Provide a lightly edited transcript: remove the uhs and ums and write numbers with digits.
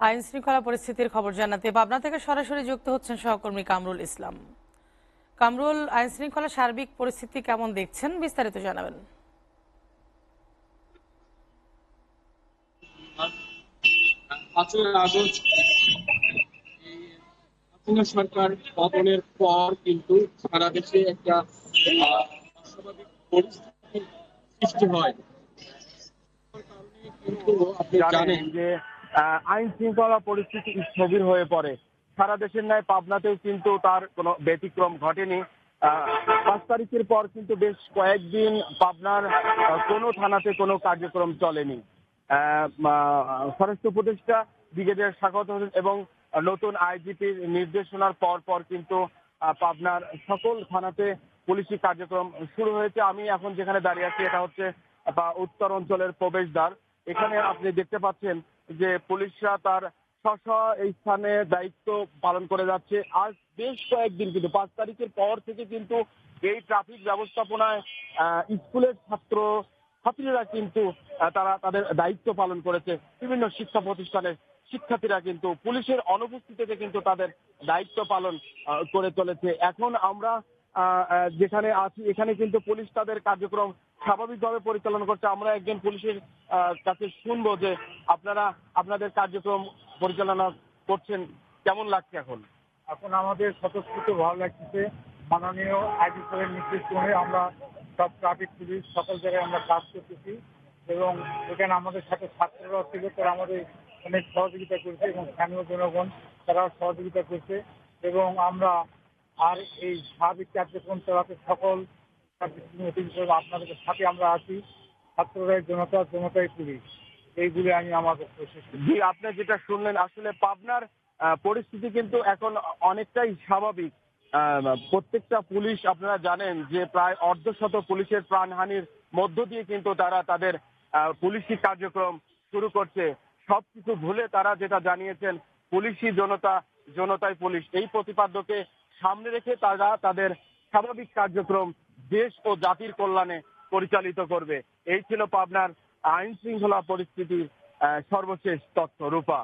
আইন শৃঙ্খলা পরিস্থিতির খবর জানাতে পাবনা থেকে সরাসরি যুক্ত হচ্ছেন সহকর্মী কামরুল ইসলাম। কামরুল, আইন শৃঙ্খলা সার্বিক পরিস্থিতি কেমন দেখছেন, বিস্তারিত জানাবেন। পাঁচই আগস্ট সরকার পতনের পর কিন্তু সারা দেশে একটা অস্বাভাবিক পরিস্থিতি সৃষ্টি হয়। কিন্তু আপনি জানেন যে আইন শৃঙ্খলা পরিস্থিতি স্থবির হয়ে পড়ে। সারা দেশের ন্যায় পাবনাতেও কিন্তু তার কোনো ব্যতিক্রম ঘটেনি। 5 তারিখের পর কিন্তু বেশ কয়েকদিন পাবনার কোনো থানাতে কোনো কার্যক্রম চলেনি। স্বরাষ্ট্র উপদেষ্টা ব্রিগেডিয়ার সাখাওয়াত হোসেন এবং নতুন আইজিপির নির্দেশনার পর পর কিন্তু পাবনার সকল থানাতে পুলিশি কার্যক্রম শুরু হয়েছে। আমি এখন যেখানে দাঁড়িয়ে আছি এটা হচ্ছে উত্তর অঞ্চলের প্রবেশদ্বার। এখানে আপনি দেখতে পাচ্ছেন যে পুলিশরা তার স্ব এই স্থানে দায়িত্ব পালন করে যাচ্ছে। আজ বেশ কয়েকদিন কিন্তু 5 তারিখের পর থেকে কিন্তু এই ট্রাফিক ব্যবস্থাপনায় স্কুলের ছাত্রীরা কিন্তু তারা তাদের দায়িত্ব পালন করেছে। বিভিন্ন শিক্ষা প্রতিষ্ঠানের শিক্ষার্থীরা কিন্তু পুলিশের অনুপস্থিতিতে কিন্তু তাদের দায়িত্ব পালন করে চলেছে। এখন আমরা যেখানে আছি এখানে কিন্তু পুলিশ তাদের কার্যক্রম স্বাভাবিকভাবে পরিচালনা করছে। আমরা একজন পুলিশের কাছে শুনবো যে আপনারা আপনাদের কার্যক্রম পরিচালনা করছেন, কেমন লাগছে এখন? এখন আমাদের স্বতঃস্ফূর্ত ভালো লাগতেছে। মাননীয় আইজি স্যারের নির্দেশ ক্রমে আমরা সব ট্রাফিক পুলিশ সকল জায়গায় আমরা কাজ করতেছি এবং এখানে আমাদের সাথে ছাত্ররা ছিল, তারা আমাদের অনেক সহযোগিতা করছে এবং স্থানীয় জনগণ তারাও সহযোগিতা করছে এবং আমরা আর এই স্বাভাবিক কার্যক্রম চালাতে সকল আপনাদের সাথে আমরা আছি। ছাত্ররাই জনতা, জনতাই পুলিশ, এইগুলি আমি আমার জি, আপনি যেটা শুনলেন আসলে পাবনার পরিস্থিতি কিন্তু এখন অনেকটাই স্বাভাবিক। প্রত্যেকটা পুলিশ আপনারা জানেন যে প্রায় অর্ধশত পুলিশের প্রাণহানির মধ্য দিয়ে কিন্তু তারা তাদের পুলিশি কার্যক্রম শুরু করছে। সবকিছু ভুলে তারা যেটা জানিয়েছেন পুলিশি জনতা, জনতাই পুলিশ, এই প্রতিপাদ্যকে সামনে রেখে তারা তাদের স্বাভাবিক কার্যক্রম দেশ ও জাতির কল্যাণে পরিচালিত করবে। এই ছিল পাবনার আইন শৃঙ্খলা পরিস্থিতির সর্বশেষ তথ্য। রূপা।